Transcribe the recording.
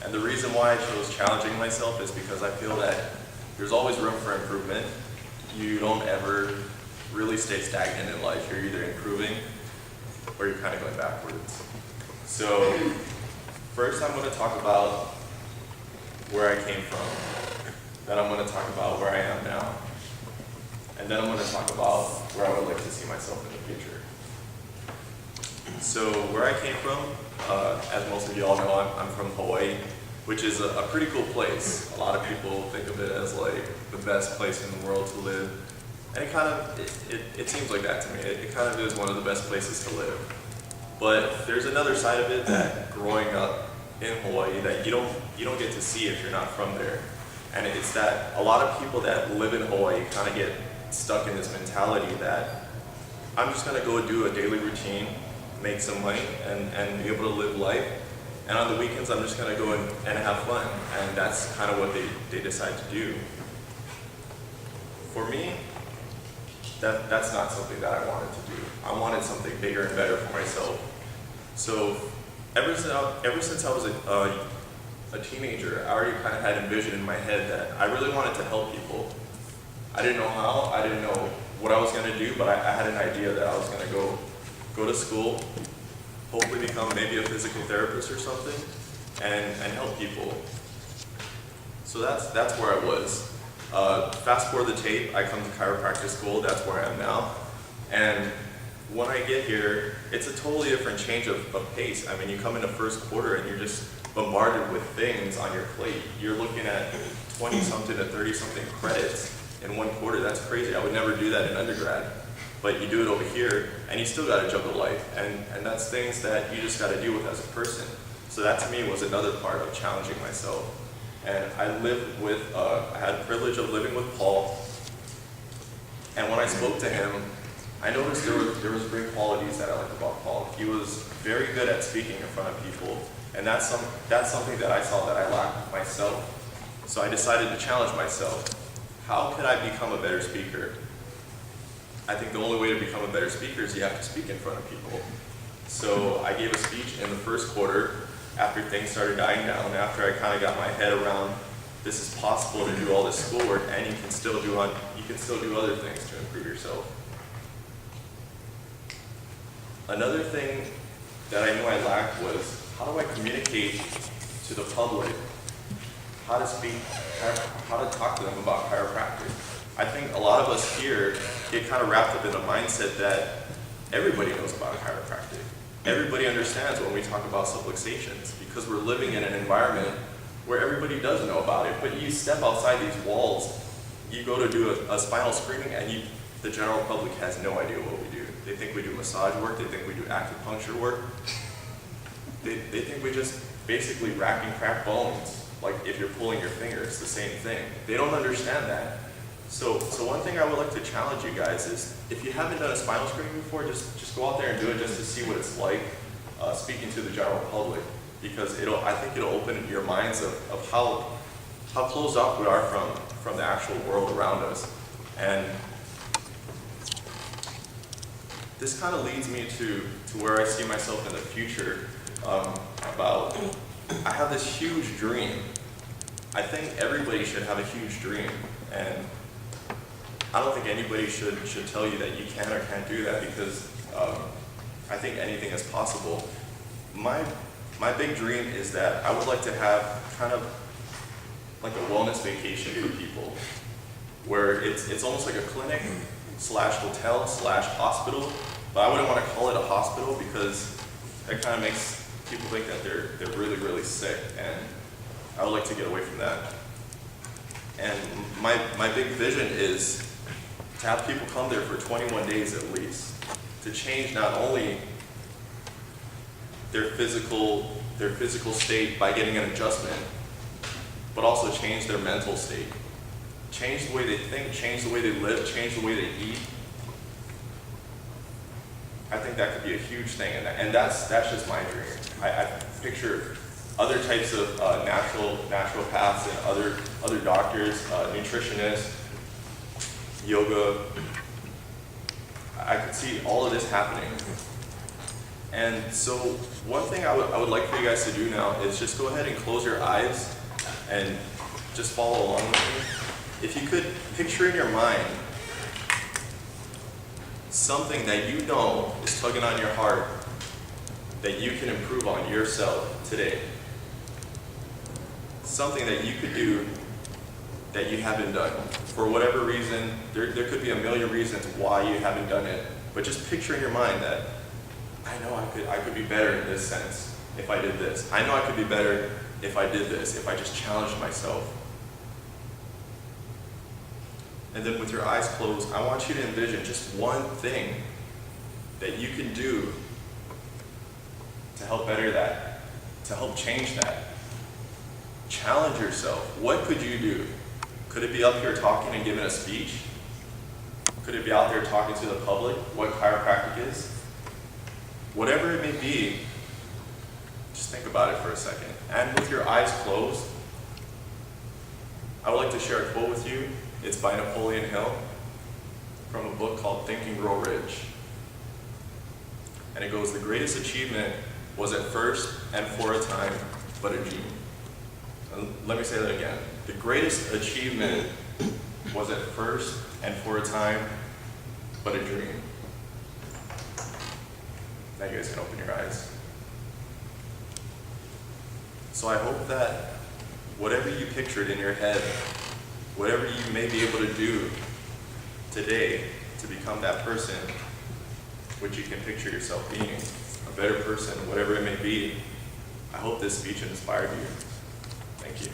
And the reason why I chose challenging myself is because I feel that there's always room for improvement. You don't ever really stay stagnant in life. You're either improving or you're kind of going backwards. So first I'm going to talk about where I came from. Then I'm going to talk about where I am now. And then I'm going to talk about where I would like to see myself in the future. So where I came from, as most of you all know, I'm from Hawaii, which is a pretty cool place. A lot of people think of it as like the best place in the world to live. And it seems like that to me. It kind of is one of the best places to live. But there's another side of it that growing up in Hawaii that you don't get to see if you're not from there. And it's that a lot of people that live in Hawaii kind of get stuck in this mentality that I'm just going to go do a daily routine, make some money, and be able to live life. And on the weekends, I'm just going to go and have fun. And that's kind of what they decide to do. For me, that's not something that I wanted to do. I wanted something bigger and better for myself. So ever since I was a teenager, I already kind of had envisioned in my head that I really wanted to help people. I didn't know how, I didn't know what I was going to do, but I had an idea that I was going to go to school, hopefully become maybe a physical therapist or something, and help people. So that's where I was. Fast forward the tape, I come to chiropractic school, that's where I am now. And when I get here, it's a totally different change of pace. I mean, you come into first quarter and you're just bombarded with things on your plate. You're looking at 20-something to 30-something credits in one quarter. That's crazy. I would never do that in undergrad. But you do it over here, and you still got to juggle life. And that's things that you just got to deal with as a person. So that to me was another part of challenging myself. And I lived with, I had the privilege of living with Paul. And when I spoke to him, I noticed there was great qualities that I liked about Paul. He was very good at speaking in front of people. And that's something that I saw that I lacked myself. So I decided to challenge myself. How could I become a better speaker? I think the only way to become a better speaker is you have to speak in front of people. So I gave a speech in the first quarter after things started dying down, after I kind of got my head around this is possible to do all this schoolwork and you can still do other things to improve yourself. Another thing that I knew I lacked was how do I communicate to the public how to speak, how to talk to them about chiropractic. I think a lot of us here get kind of wrapped up in the mindset that everybody knows about chiropractic. Everybody understands when we talk about subluxations because we're living in an environment where everybody does know about it. But you step outside these walls, you go to do a spinal screening and the general public has no idea what we do. They think we do massage work, they think we do acupuncture work. They think we just basically rack and crack bones. Like if you're pulling your finger, it's the same thing. They don't understand that. So one thing I would like to challenge you guys is, if you haven't done a spinal screening before, just go out there and do it just to see what it's like speaking to the general public, because I think it'll open your minds of how closed off we are from the actual world around us. And this kind of leads me to where I see myself in the future. I have this huge dream. I think everybody should have a huge dream, and I don't think anybody should tell you that you can or can't do that, because I think anything is possible. My big dream is that I would like to have kind of like a wellness vacation for people, where it's almost like a clinic slash hotel slash hospital, but I wouldn't want to call it a hospital because that kind of makes people think that they're really, really sick, and I would like to get away from that. And my big vision is to have people come there for 21 days at least, to change not only their physical state by getting an adjustment, but also change their mental state. Change the way they think, change the way they live, change the way they eat. I think that could be a huge thing, and that's just my dream. I picture other types of naturopaths and other doctors, nutritionists, yoga. I could see all of this happening, And so one thing I would like for you guys to do now is just go ahead and close your eyes and just follow along with me. If you could picture in your mind something that you know is tugging on your heart that you can improve on yourself today. Something that you could do that you haven't done. For whatever reason, there could be a million reasons why you haven't done it, but just picture in your mind that, I know I could be better in this sense if I did this. I know I could be better if I did this, if I just challenged myself. And then with your eyes closed, I want you to envision just one thing that you can do to help better that, to help change that. Challenge yourself. What could you do? Could it be up here talking and giving a speech? Could it be out there talking to the public what chiropractic is? Whatever it may be, just think about it for a second. And with your eyes closed, I would like to share a quote with you. It's by Napoleon Hill from a book called Think and Grow Rich. And it goes, the greatest achievement was at first and for a time, but a dream. And let me say that again. The greatest achievement was at first and for a time, but a dream. Now you guys can open your eyes. So I hope that whatever you pictured in your head, whatever you may be able to do today to become that person which you can picture yourself being, a better person, whatever it may be, I hope this speech inspired you. Thank you.